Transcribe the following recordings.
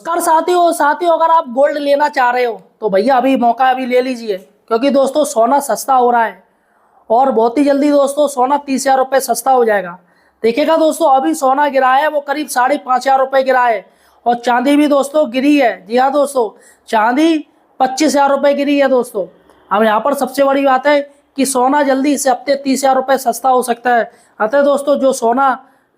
नमस्कार साथियों अगर आप गोल्ड लेना चाह रहे हो तो भैया अभी मौका अभी ले लीजिए, क्योंकि दोस्तों सोना सस्ता हो रहा है और बहुत ही जल्दी दोस्तों सोना 30,000 रुपये सस्ता हो जाएगा। देखिएगा दोस्तों, अभी सोना गिरा है वो करीब 5,500 रुपये गिरा है और चांदी भी दोस्तों गिरी है। जी हाँ दोस्तों, चांदी 25,000 रुपये गिरी है दोस्तों। अब यहाँ पर सबसे बड़ी बात है कि सोना जल्दी इस हफ्ते 30,000 रुपये सस्ता हो सकता है। अतः दोस्तों जो सोना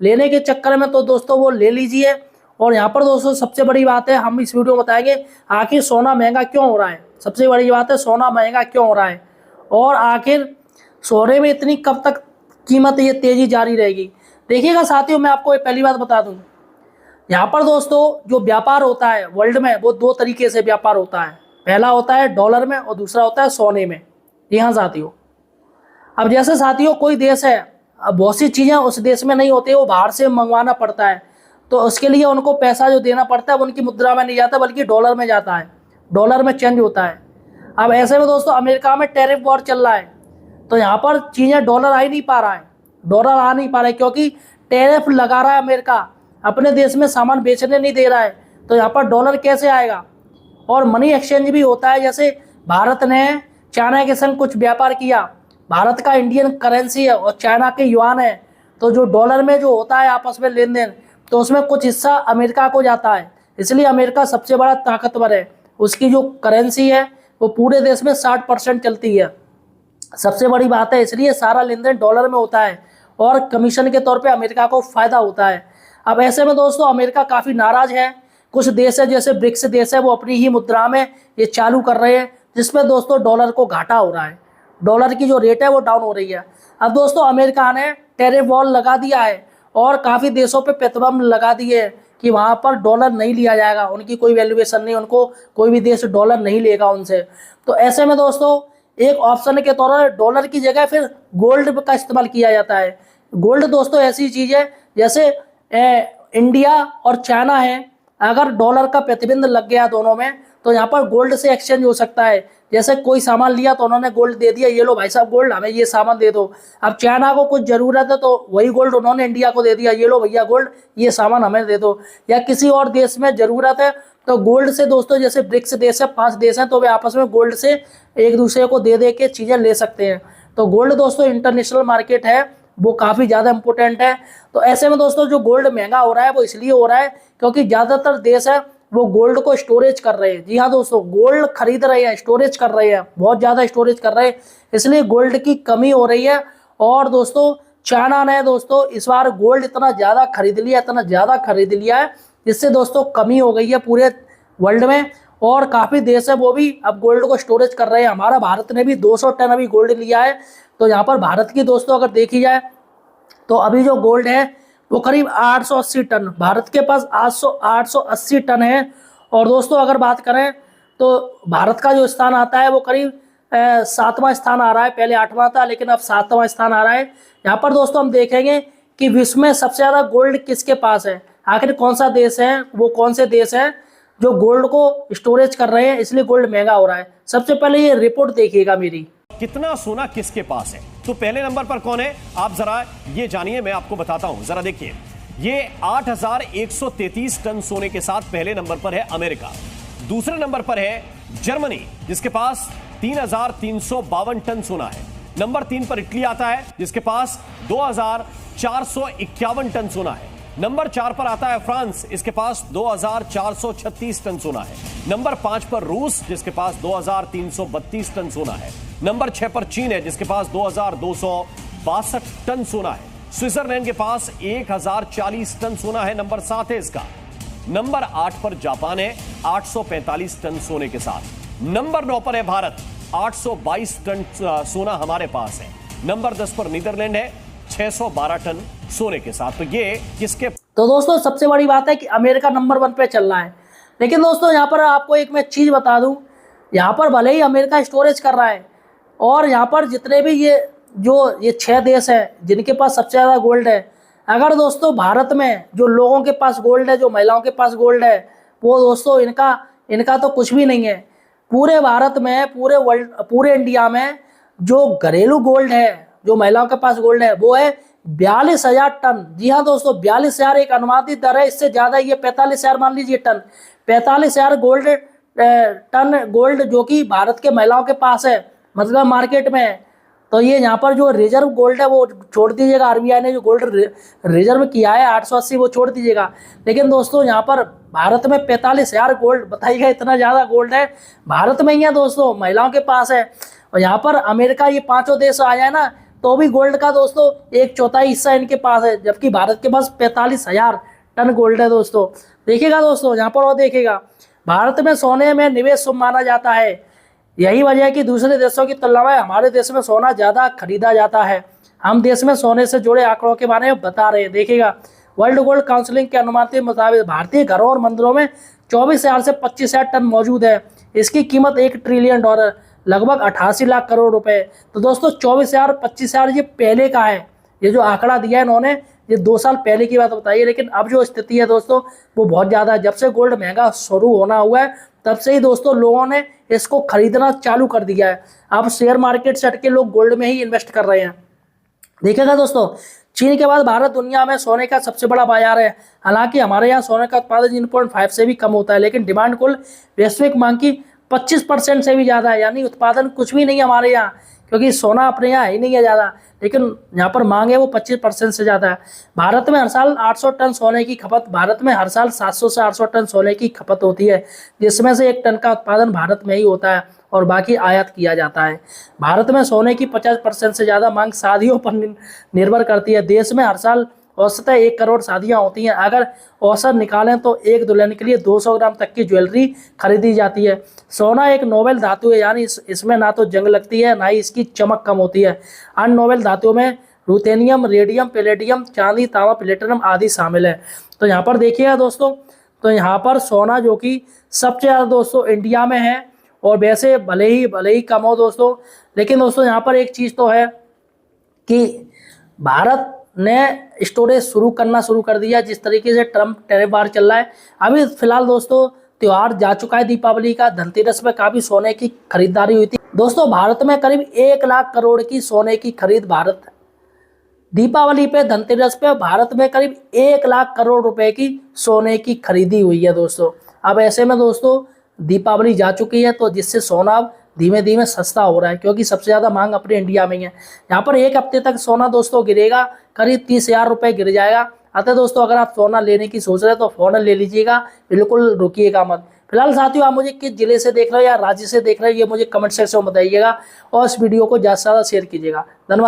लेने के चक्कर में तो दोस्तों वो ले लीजिए। और यहाँ पर दोस्तों सबसे बड़ी बात है, हम इस वीडियो में बताएंगे आखिर सोना महंगा क्यों हो रहा है। सबसे बड़ी बात है सोना महंगा क्यों हो रहा है और आखिर सोने में इतनी कब तक कीमत ये तेजी जारी रहेगी। देखिएगा साथियों, मैं आपको एक पहली बात बता दूं, यहाँ पर दोस्तों जो व्यापार होता है वर्ल्ड में वो दो तरीके से व्यापार होता है। पहला होता है डॉलर में और दूसरा होता है सोने में। जी हाँ साथियों, अब जैसे साथियों कोई देश है, अब बहुत सी चीज़ें उस देश में नहीं होती, वो बाहर से मंगवाना पड़ता है, तो उसके लिए उनको पैसा जो देना पड़ता है वो उनकी मुद्रा में नहीं जाता बल्कि डॉलर में जाता है, डॉलर में चेंज होता है। अब ऐसे में दोस्तों अमेरिका में टैरिफ वॉर चल रहा है, तो यहाँ पर चीज़ें डॉलर आ ही नहीं पा रहा है, डॉलर आ नहीं पा रहा है क्योंकि टैरिफ लगा रहा है अमेरिका, अपने देश में सामान बेचने नहीं दे रहा है, तो यहाँ पर डॉलर कैसे आएगा। और मनी एक्सचेंज भी होता है, जैसे भारत ने चाइना के संग कुछ व्यापार किया, भारत का इंडियन करेंसी है और चाइना के युआन है, तो जो डॉलर में जो होता है आपस में लेन देन, तो उसमें कुछ हिस्सा अमेरिका को जाता है, इसलिए अमेरिका सबसे बड़ा ताकतवर है। उसकी जो करेंसी है वो पूरे देश में 60% चलती है, सबसे बड़ी बात है, इसलिए सारा लेन देन डॉलर में होता है और कमीशन के तौर पे अमेरिका को फ़ायदा होता है। अब ऐसे में दोस्तों अमेरिका काफ़ी नाराज़ है। कुछ देश है जैसे ब्रिक्स देश है वो अपनी ही मुद्रा में ये चालू कर रहे हैं, जिसमें दोस्तों डॉलर को घाटा हो रहा है, डॉलर की जो रेट है वो डाउन हो रही है। अब दोस्तों अमेरिका ने टैरिफ वॉर लगा दिया है और काफ़ी देशों पे प्रतिबंध लगा दिए हैं कि वहाँ पर डॉलर नहीं लिया जाएगा, उनकी कोई वैल्यूएशन नहीं, उनको कोई भी देश डॉलर नहीं लेगा उनसे। तो ऐसे में दोस्तों एक ऑप्शन के तौर पर डॉलर की जगह फिर गोल्ड का इस्तेमाल किया जाता है। गोल्ड दोस्तों ऐसी चीज़ है, जैसे इंडिया और चाइना है, अगर डॉलर का प्रतिबंध लग गया दोनों में तो यहाँ पर गोल्ड से एक्सचेंज हो सकता है। जैसे कोई सामान लिया तो उन्होंने गोल्ड दे दिया, ये लो भाई साहब गोल्ड, हमें ये सामान दे दो। अब चाइना को कुछ ज़रूरत है तो वही गोल्ड उन्होंने इंडिया को दे दिया, ये लो भैया गोल्ड, ये सामान हमें दे दो। या किसी और देश में ज़रूरत है तो गोल्ड से दोस्तों, जैसे ब्रिक्स देश है 5 देश हैं, तो वे आपस में गोल्ड से एक दूसरे को दे के चीज़ें ले सकते हैं। तो गोल्ड दोस्तों इंटरनेशनल मार्केट है, वो काफ़ी ज़्यादा इंपॉर्टेंट है। तो ऐसे में दोस्तों जो गोल्ड महंगा हो रहा है वो इसलिए हो रहा है क्योंकि ज़्यादातर देश है वो गोल्ड को स्टोरेज कर रहे हैं। जी हाँ दोस्तों, गोल्ड खरीद रहे हैं, स्टोरेज कर रहे हैं, बहुत ज़्यादा स्टोरेज कर रहे हैं, इसलिए गोल्ड की कमी हो रही है। और दोस्तों चाइना ने दोस्तों इस बार गोल्ड इतना ज़्यादा खरीद लिया, इतना ज़्यादा खरीद लिया है, जिससे दोस्तों कमी हो गई है पूरे वर्ल्ड में। और काफ़ी देश है वो भी अब गोल्ड को स्टोरेज कर रहे हैं। हमारा भारत ने भी 200 टन अभी गोल्ड लिया है। तो यहाँ पर भारत की दोस्तों अगर देखी जाए तो अभी जो गोल्ड है वो करीब 880 टन, भारत के पास 880 टन है। और दोस्तों अगर बात करें तो भारत का जो स्थान आता है वो करीब 7वां स्थान आ रहा है, पहले 8वां था लेकिन अब 7वां स्थान आ रहा है। यहाँ पर दोस्तों हम देखेंगे कि विश्व में सबसे ज़्यादा गोल्ड किसके पास है, आखिर कौन सा देश है, वो कौन से देश हैं जो गोल्ड को स्टोरेज कर रहे हैं, इसलिए गोल्ड महंगा हो रहा है। सबसे पहले ये रिपोर्ट देखिएगा मेरी, कितना सोना किसके पास है। तो पहले नंबर पर कौन है आप जरा ये जानिए, मैं आपको बताता हूं, जरा देखिए। ये 8,133 टन सोने के साथ पहले नंबर पर है अमेरिका। दूसरे नंबर पर है जर्मनी, जिसके पास 3,352 टन सोना है। नंबर 3 पर इटली आता है, जिसके पास 2,451 टन सोना है। नंबर 4 पर आता है फ्रांस, इसके पास 2,436 टन सोना है। नंबर 5 पर रूस, जिसके पास 2,332 टन सोना है। नंबर 6 पर चीन है, जिसके पास 2,262 टन सोना है। स्विट्जरलैंड के पास 1,040 टन सोना है, नंबर 7 है इसका। नंबर 8 पर जापान है 845 टन सोने के साथ। नंबर 9 पर है भारत, 822 टन सोना हमारे पास है। नंबर 10 पर नीदरलैंड है 612 टन सोने के साथ। तो ये किसके, तो दोस्तों सबसे बड़ी बात है कि अमेरिका नंबर 1 पे चल रहा है। लेकिन दोस्तों यहाँ पर आपको एक मैं चीज़ बता दूँ, यहाँ पर भले ही अमेरिका स्टोरेज कर रहा है और यहाँ पर जितने भी ये 6 देश हैं जिनके पास सबसे ज़्यादा गोल्ड है, अगर दोस्तों भारत में जो लोगों के पास गोल्ड है, जो महिलाओं के पास गोल्ड है, वो दोस्तों इनका तो कुछ भी नहीं है। पूरे भारत में, पूरे वर्ल्ड, पूरे इंडिया में जो घरेलू गोल्ड है, जो महिलाओं के पास गोल्ड है, वो है 42,000 टन। जी हाँ दोस्तों, 42,000 एक अनुमानित दर है, इससे ज़्यादा ये 45,000 मान लीजिए टन। 45,000 गोल्ड टन गोल्ड जो कि भारत के महिलाओं के पास है, मतलब मार्केट में है। तो ये यहाँ पर जो रिजर्व गोल्ड है वो छोड़ दीजिएगा, आरबीआई ने जो गोल्ड रिजर्व किया है 880 वो छोड़ दीजिएगा। लेकिन दोस्तों यहाँ पर भारत में 45,000 गोल्ड, बताइएगा इतना ज़्यादा गोल्ड है भारत में ही है दोस्तों, महिलाओं के पास है। और यहाँ पर अमेरिका, ये पांचों देश आ जाए ना तो भी गोल्ड का दोस्तों 1/4 हिस्सा इनके पास है, जबकि भारत के पास 45,000 टन गोल्ड है दोस्तों। देखिएगा दोस्तों यहाँ पर, और देखिएगा भारत में सोने में निवेश शुभ माना जाता है। यही वजह है कि दूसरे देशों की तुलना में हमारे देश में सोना ज़्यादा खरीदा जाता है। हम देश में सोने से जुड़े आंकड़ों के बारे में बता रहे हैं। देखिएगा वर्ल्ड गोल्ड काउंसिल के अनुमान के मुताबिक भारतीय घरों और मंदिरों में 24,000 से 25,000 टन मौजूद है। इसकी कीमत $1 ट्रिलियन, लगभग 88 लाख करोड़ रुपए। तो दोस्तों 24,000 25,000 ये पहले का है, ये जो आंकड़ा दिया है इन्होंने, ये 2 साल पहले की बात बताई है। लेकिन अब जो स्थिति है दोस्तों वो बहुत ज़्यादा है। जब से गोल्ड महंगा शुरू होना हुआ है तब से ही दोस्तों लोगों ने इसको खरीदना चालू कर दिया है। अब शेयर मार्केट से हटके लोग गोल्ड में ही इन्वेस्ट कर रहे हैं। देखिएगा दोस्तों, चीन के बाद भारत दुनिया में सोने का सबसे बड़ा बाजार है। हालांकि हमारे यहाँ सोने का उत्पादन 0.5 से भी कम होता है, लेकिन डिमांड कुल वैश्विक मांग की 25% से भी ज़्यादा है। यानी उत्पादन कुछ भी नहीं है हमारे यहाँ, क्योंकि सोना अपने यहाँ ही नहीं है ज़्यादा, लेकिन यहाँ पर मांग है वो 25% से ज़्यादा है। भारत में हर साल 800 टन सोने की खपत, भारत में हर साल 700 से 800 टन सोने की खपत होती है, जिसमें से 1 टन का उत्पादन भारत में ही होता है और बाकी आयात किया जाता है। भारत में सोने की 50% से ज़्यादा मांग शादियों पर निर्भर करती है। देश में हर साल औसतन 1 करोड़ शादियाँ होती हैं। अगर औसत निकालें तो एक दुल्हन के लिए 200 ग्राम तक की ज्वेलरी खरीदी जाती है। सोना एक नोबेल धातु है, यानी इसमें ना तो जंग लगती है ना ही इसकी चमक कम होती है। अन्य नोबेल धातुओं में रुथेनियम, रेडियम, पैलेडियम, चांदी, तांबा, प्लेटिनम आदि शामिल है। तो यहाँ पर देखिएगा दोस्तों, तो यहाँ पर सोना जो कि सबसे ज़्यादा दोस्तों इंडिया में है, और वैसे भले ही कम हो दोस्तों, लेकिन दोस्तों यहाँ पर एक चीज़ तो है कि भारत ने स्टोरेज शुरू कर दिया। जिस तरीके से ट्रम्प टैरिफ वार चल रहा है, अभी फिलहाल दोस्तों त्यौहार जा चुका है दीपावली का, धनतेरस में काफ़ी सोने की खरीदारी हुई थी दोस्तों। भारत में करीब 1 लाख करोड़ की सोने की खरीद भारत, दीपावली पे, धनतेरस पे भारत में करीब 1 लाख करोड़ रुपए की सोने की खरीदी हुई है दोस्तों। अब ऐसे में दोस्तों दीपावली जा चुकी है, तो जिससे सोना धीमे धीमे सस्ता हो रहा है, क्योंकि सबसे ज़्यादा मांग अपने इंडिया में ही है। यहाँ पर 1 हफ्ते तक सोना दोस्तों गिरेगा, करीब 30,000 रुपये गिर जाएगा। अतः दोस्तों अगर आप सोना लेने की सोच रहे हैं तो फ़ौरन ले लीजिएगा, बिल्कुल रुकिएगा मत। फिलहाल साथियों, आप मुझे किस जिले से देख रहे हो या राज्य से देख रहे हो ये मुझे कमेंट सेक्शन में बताइएगा, और इस वीडियो को ज़्यादा से ज़्यादा शेयर कीजिएगा। धन्यवाद।